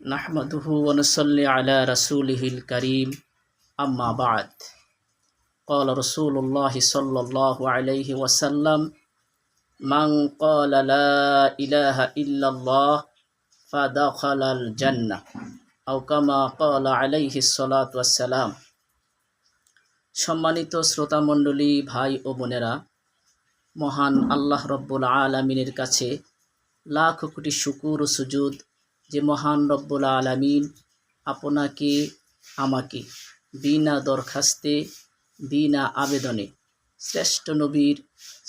নাহমাদুহু ওয়া নুসাল্লি আলা রাসূলিহিল কারীম আম্মা বা'দ। ক্বালা রাসূলুল্লাহি সাল্লাল্লাহু আলাইহি ওয়াসাল্লাম মান ক্বালা লা ইলাহা ইল্লাল্লাহ ফাদাখালাল জান্নাহ আও কামা ক্বালা আলাইহিস সালাতু ওয়াসসালাম। সম্মানিত শ্রোতামণ্ডলী, ভাই ও বোনেরা, মহান আল্লাহ রব্বুল আলামিনের কাছে লাখ কোটি শুকুর ও সুজুদ যে মহান রব্বুল আলামিন আপনাকে আমাকে বিনা দরখাস্তে বিনা আবেদনে শ্রেষ্ঠ নবীর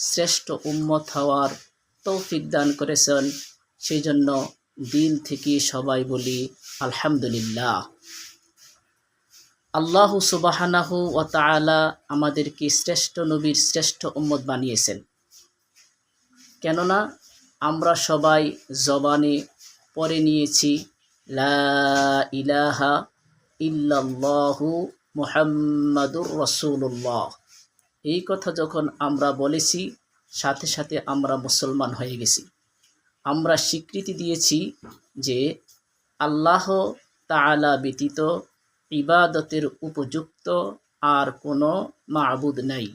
শ্রেষ্ঠ উম্মত হওয়ার তৌফিক দান করেছেন। সেই জন্য দিল থেকে সবাই বলি আলহামদুলিল্লাহ। আল্লাহ সুবহানাহু ওয়া তাআলা আমাদেরকে শ্রেষ্ঠ নবীর শ্রেষ্ঠ উম্মত বানিয়েছেন। কেননা আমরা সবাই জবানে পড়ে নিয়েছি লা ইলাহা ইল্লাল্লাহু মুহাম্মাদুর রাসূলুল্লাহ। এই কথা যখন আমরা বলেছি, সাথে সাথে আমরা মুসলমান হয়ে গেছি। আমরা স্বীকৃতি দিয়েছি যে আল্লাহ তাআলা ব্যতীত ইবাদতের উপযুক্ত আর কোনো মাবুদ নাই।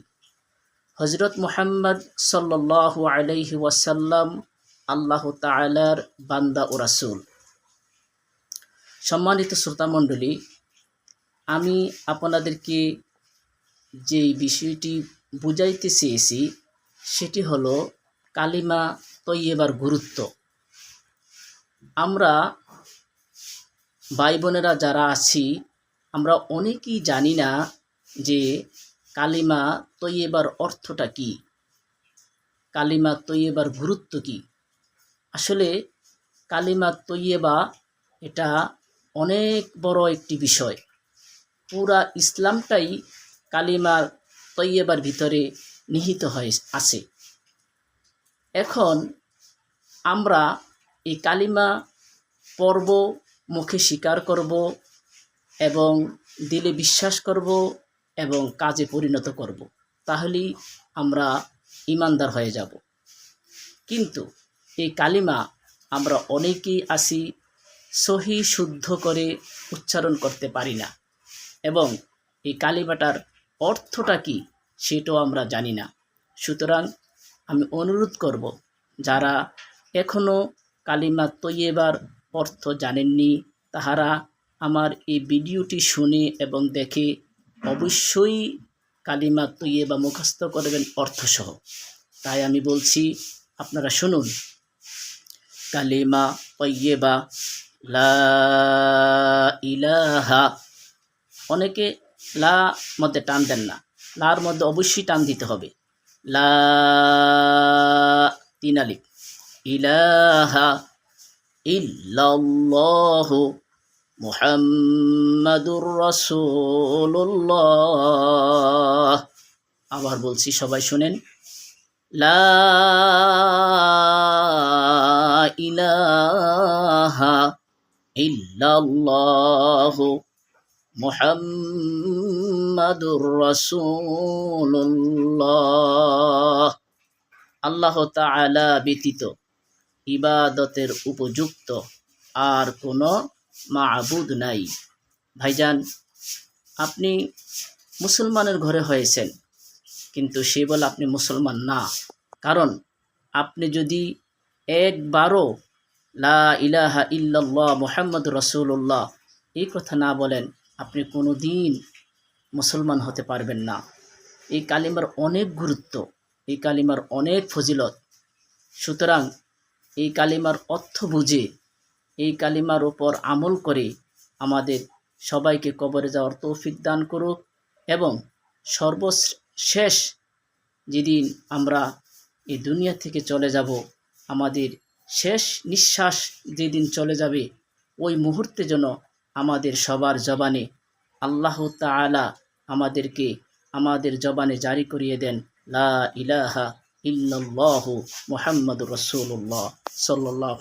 হযরত মুহাম্মদ সাল্লাল্লাহু আলাইহি ওয়াসাল্লাম আল্লাহ তাআলার বান্দা ও রাসূল। সম্মানিত শ্রোতামণ্ডলী, আমি আপনাদেরকে যে বিষয়টি বুঝাইতে চেয়েছি সেটি হলো কালিমা তয়্যিবার গুরুত্ব। আমরা ভাই বোনেরা যারা আছি, আমরা অনেকেই জানি না যে কালিমা তয়্যিবার অর্থটা কি, কালিমা তয়্যিবার গুরুত্ব কি। আসলে কালিমা তয়্যিবা এটা অনেক বড় একটি বিষয়। পুরা ইসলামটাই কালিমা তয়্যিবার ভিতরে নিহিত হয়ে আছে। এখন আমরা এই কালিমা পড়ব, মুখে স্বীকার করব এবং দিলে বিশ্বাস করব এবং কাজে পরিণত করব, তাহলেই আমরা ঈমানদার হয়ে যাব। কিন্তু এই কালিমা আমরা অনেকেই আছি সহি শুদ্ধ করে উচ্চারণ করতে পারি না, এবং এই কালিমাটার অর্থটা কি সেটাও আমরা জানি না। সুতরাং আমি অনুরোধ করব, যারা এখনও কালিমা তয়্যিবার অর্থ জানেননি, তাহারা আমার এই ভিডিওটি শুনে এবং দেখে অবশ্যই কালিমা তয়্যিবা মুখস্থ করবেন অর্থসহ। তাই আমি বলছি, আপনারা শুনুন। কালিমা তয়্যিবা লা ইলাহা। অনেকে লা মধ্যে টান দেন না, লার মধ্যে অবশ্যই টান দিতে হবে। লা তিন আলিফ, ইলাহা ইল্লাল্লাহু মুহাম্মাদুর রাসূলুল্লাহ। আবার বলছি, সবাই শুনেন। লা ইলাহা ইল্লাল্লাহু মুহাম্মাদুর রাসূলুল্লাহ। আল্লাহ তাআলা ব্যতীত ইবাদতের উপযুক্ত আর কোনো মাবুদ নাই। ভাইজান, আপনি মুসলমানের ঘরে হয়েছেন, কিন্তু সে বলে আপনি মুসলমান না। কারণ আপনি যদি একবারও লা ইলাহা ইল্লাল্লাহ মুহাম্মাদুর রাসূলুল্লাহ এই কথা না বলেন, আপনি কোনো দিন মুসলমান হতে পারবেন না। এই কালিমার অনেক গুরুত্ব, এই কালিমার অনেক ফজিলত। সুতরাং এই কালিমার অর্থ বুঝে, এই কালিমার উপর আমল করে আমাদের সবাইকে কবরে যাওয়ার তৌফিক দান করুক, এবং সর্বশেষ যেদিন আমরা এই দুনিয়া থেকে চলে যাব, আমাদের শেষ নিঃশ্বাস যেদিন চলে যাবে, ওই মুহূর্তে যেন আমাদের সবার জবানে আল্লাহ তাআলা আমাদেরকে আমাদের জবানে জারি করিয়ে দেন লা ইলাহা ইল্লাল্লাহু মুহাম্মাদুর রাসূলুল্লাহ সাল্লাল্লাহু